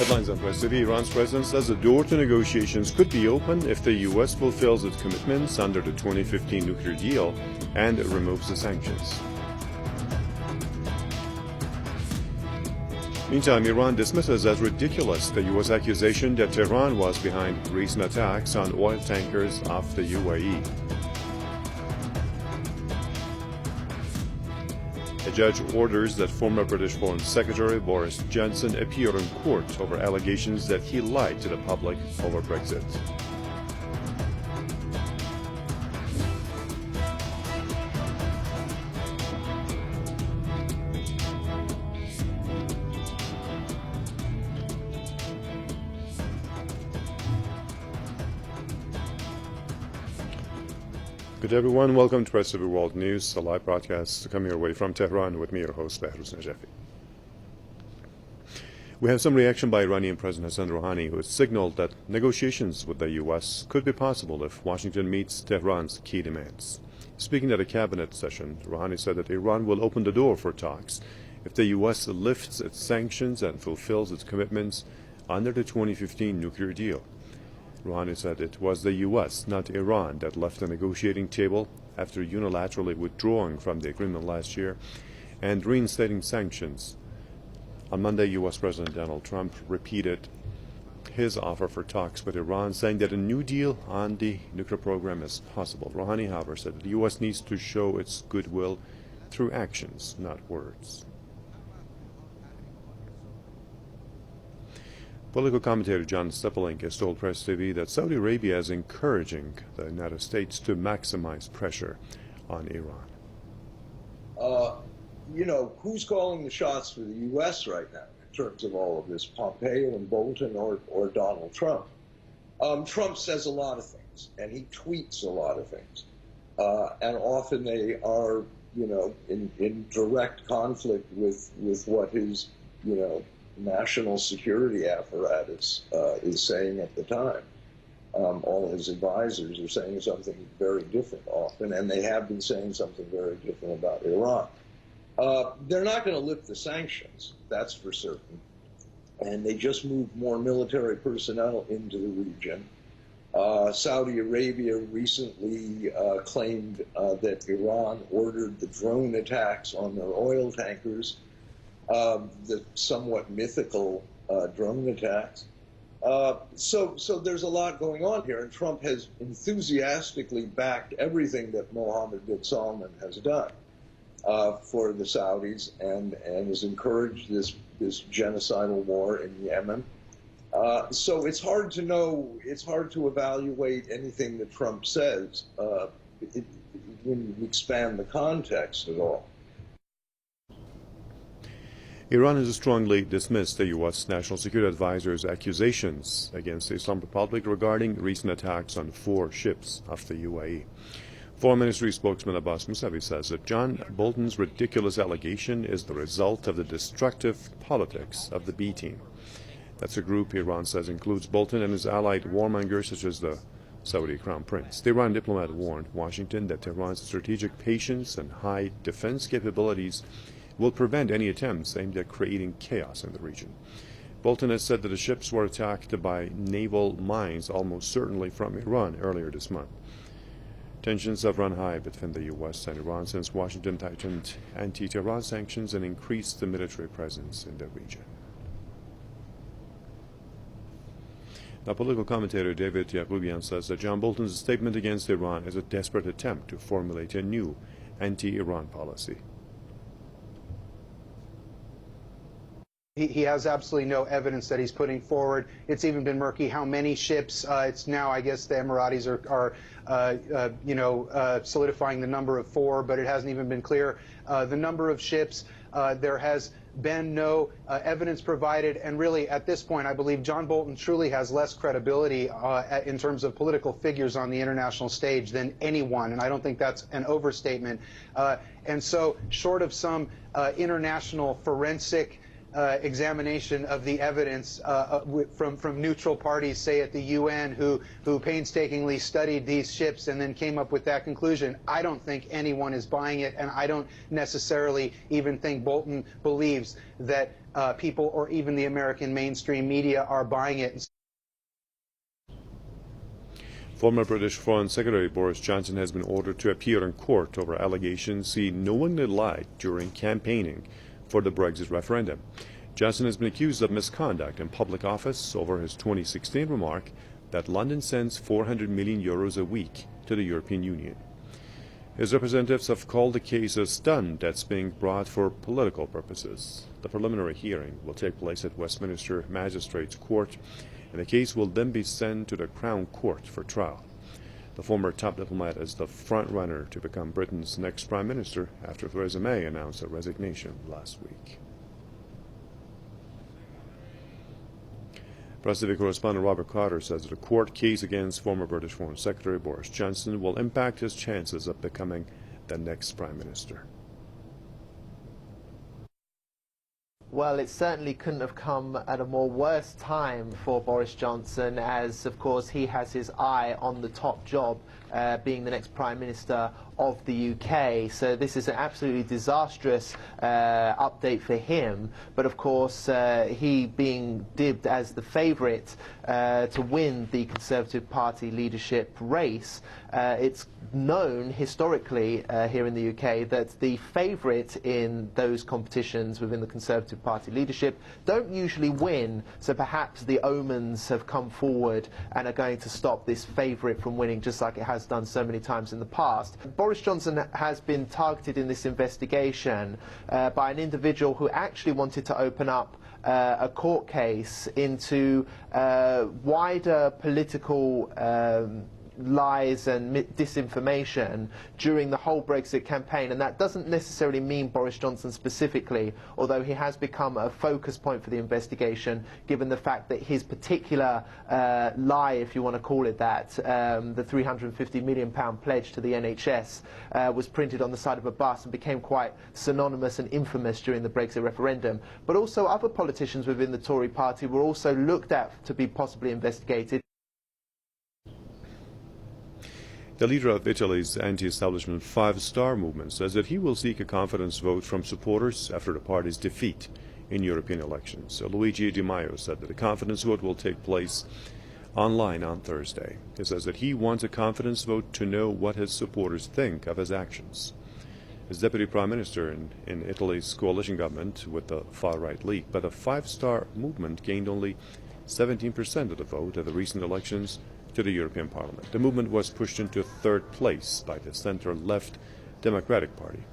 Headlines on Press TV. Iran's president says the door to negotiations could be open if the U.S. fulfills its commitments under the 2015 nuclear deal and removes the sanctions. Meantime, Iran dismisses as ridiculous the U.S. accusation that Tehran was behind recent attacks on oil tankers off the UAE. A judge orders that former British Foreign Secretary Boris Johnson appear in court over allegations that he lied to the public over Brexit. Good day, everyone. Welcome to Press TV World News, a live broadcast coming your way from Tehran with me, your host, Behruz Najafi. We have some reaction by Iranian President Hassan Rouhani, who has signaled that negotiations with the U.S. could be possible if Washington meets Tehran's key demands. Speaking at a cabinet session, Rouhani said that Iran will open the door for talks if the U.S. lifts its sanctions and fulfills its commitments under the 2015 nuclear deal. Rouhani said it was the U.S., not Iran, that left the negotiating table after unilaterally withdrawing from the agreement last year and reinstating sanctions. On Monday, U.S. President Donald Trump repeated his offer for talks with Iran, saying that a new deal on the nuclear program is possible. Rouhani, however, said that the U.S. needs to show its goodwill through actions, not words. Political commentator John Stepelink has told Press TV that Saudi Arabia is encouraging the United States to maximize pressure on Iran. Who's calling the shots for the U.S. right now in terms of all of this, Pompeo and Bolton or Donald Trump? Trump says a lot of things, and he tweets a lot of things. And often they are, in direct conflict with what his, national security apparatus is saying at the time. All his advisors are saying something very different often, and they have been saying something very different about Iran. They're not going to lift the sanctions, that's for certain. And they just moved more military personnel into the region. Saudi Arabia recently claimed that Iran ordered the drone attacks on their oil tankers, the somewhat mythical drone attacks. So there's a lot going on here, and Trump has enthusiastically backed everything that Mohammed bin Salman has done for the Saudis, and has encouraged this genocidal war in Yemen. So it's hard to know, it's hard to evaluate anything that Trump says when you expand the context at all. Iran has strongly dismissed the U.S. National Security Advisor's accusations against the Islamic Republic regarding recent attacks on 4 ships off the UAE. Foreign Ministry spokesman Abbas Mousavi says that John Bolton's ridiculous allegation is the result of the destructive politics of the B team. That's a group Iran says includes Bolton and his allied warmongers such as the Saudi Crown Prince. The Iran diplomat warned Washington that Tehran's strategic patience and high defense capabilities will prevent any attempts aimed at creating chaos in the region. Bolton has said that the ships were attacked by naval mines, almost certainly from Iran, earlier this month. Tensions have run high between the U.S. and Iran since Washington tightened anti-Tehran sanctions and increased the military presence in the region. Now, political commentator David Yaqubian says that John Bolton's statement against Iran is a desperate attempt to formulate a new anti-Iran policy. He has absolutely no evidence that he's putting forward. It's even been murky how many ships. It's now, I guess, the Emiratis are solidifying the number of 4, but it hasn't even been clear the number of ships. There has been no evidence provided, and really, at this point, I believe John Bolton truly has less credibility in terms of political figures on the international stage than anyone, and I don't think that's an overstatement. And so, short of some international forensic examination of the evidence from neutral parties, say at the UN, who painstakingly studied these ships and then came up with that conclusion. I don't think anyone is buying it, and I don't necessarily even think Bolton believes that people or even the American mainstream media are buying it. Former British Foreign Secretary Boris Johnson has been ordered to appear in court over allegations he knowingly lied during campaigning for the Brexit referendum. Johnson has been accused of misconduct in public office over his 2016 remark that London sends €400 million a week to the European Union. His representatives have called the case a stunt that's being brought for political purposes. The preliminary hearing will take place at Westminster Magistrates Court, and the case will then be sent to the Crown Court for trial. The former top diplomat is the front-runner to become Britain's next Prime Minister after Theresa May announced her resignation last week. Press TV correspondent Robert Carter says that a court case against former British Foreign Secretary Boris Johnson will impact his chances of becoming the next Prime Minister. Well, it certainly couldn't have come at a more worse time for Boris Johnson, as, of course, he has his eye on the top job, being the next Prime Minister of the UK. So this is an absolutely disastrous update for him. But, of course, he being dibbed as the favourite to win the Conservative Party leadership race, it's known historically here in the UK that the favourite in those competitions within the Conservative Party leadership don't usually win, so perhaps the omens have come forward and are going to stop this favourite from winning, just like it has done so many times in the past. Boris Johnson has been targeted in this investigation by an individual who actually wanted to open up a court case into wider political lies and disinformation during the whole Brexit campaign, and that doesn't necessarily mean Boris Johnson specifically, although he has become a focus point for the investigation given the fact that his particular lie, if you want to call it that, the £350 million pledge to the NHS was printed on the side of a bus and became quite synonymous and infamous during the Brexit referendum. But also other politicians within the Tory party were also looked at to be possibly investigated. The leader of Italy's anti-establishment Five Star Movement says that he will seek a confidence vote from supporters after the party's defeat in European elections. So Luigi Di Maio said that the confidence vote will take place online on Thursday. He says that he wants a confidence vote to know what his supporters think of his actions. His deputy prime minister in Italy's coalition government with the far-right League, but the Five Star Movement gained only 17% of the vote at the recent elections to the European Parliament. The movement was pushed into third place by the center-left Democratic Party.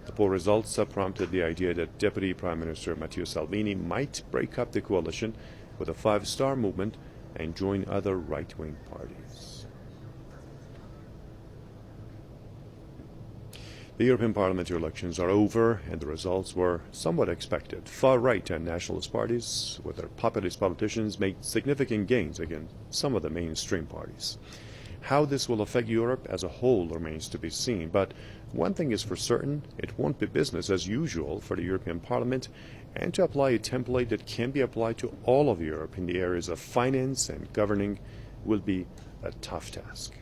The poll results have prompted the idea that Deputy Prime Minister Matteo Salvini might break up the coalition with the Five Star Movement and join other right-wing parties. The European parliamentary elections are over, and the results were somewhat expected. Far-right and nationalist parties, with their populist politicians, made significant gains against some of the mainstream parties. How this will affect Europe as a whole remains to be seen, but one thing is for certain: it won't be business as usual for the European Parliament, and to apply a template that can be applied to all of Europe in the areas of finance and governing will be a tough task.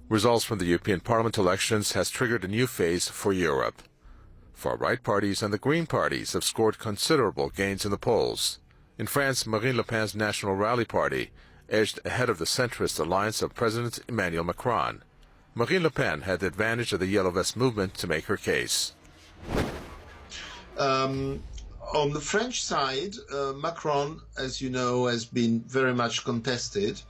Results from the European Parliament elections has triggered a new phase for Europe. Far-right parties and the Green parties have scored considerable gains in the polls. In France, Marine Le Pen's National Rally Party edged ahead of the centrist alliance of President Emmanuel Macron. Marine Le Pen had the advantage of the Yellow Vest movement to make her case. On the French side, Macron, as you know, has been very much contested.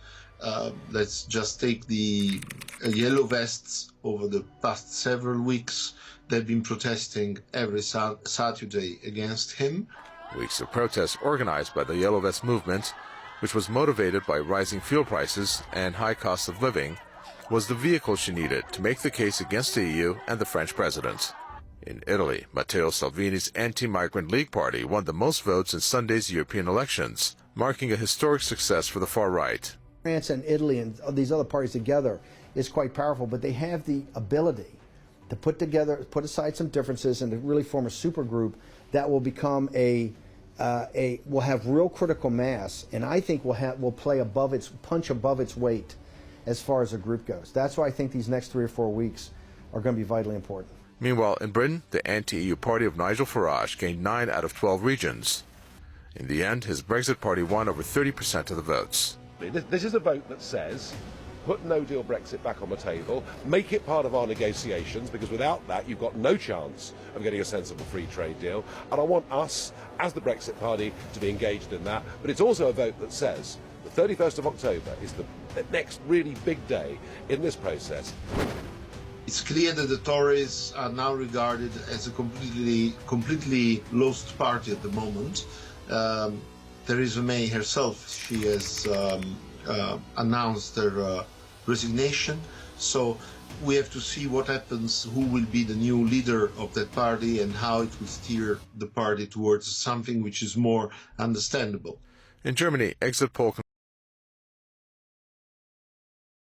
Let's just take the Yellow Vests. Over the past several weeks, they've been protesting every Saturday against him. Weeks of protests organized by the Yellow Vest movement, which was motivated by rising fuel prices and high costs of living, was the vehicle she needed to make the case against the EU and the French president. In Italy, Matteo Salvini's anti-migrant League Party won the most votes in Sunday's European elections, marking a historic success for the far right. France and Italy and these other parties together is quite powerful, but they have the ability to put aside some differences and to really form a super group that will become will have real critical mass, and I think will punch above its weight as far as a group goes. That's why I think these next 3 or 4 weeks are going to be vitally important. Meanwhile, in Britain, the anti-EU party of Nigel Farage gained 9 out of 12 regions. In the end, his Brexit party won over 30% of the votes. This is a vote that says, put no-deal Brexit back on the table, make it part of our negotiations, because without that you've got no chance of getting a sensible free trade deal. And I want us, as the Brexit party, to be engaged in that. But it's also a vote that says the 31st of October is the next really big day in this process. It's clear that the Tories are now regarded as a completely lost party at the moment. Theresa May herself, she has announced her resignation. So we have to see what happens, who will be the new leader of that party and how it will steer the party towards something which is more understandable. In Germany, exit poll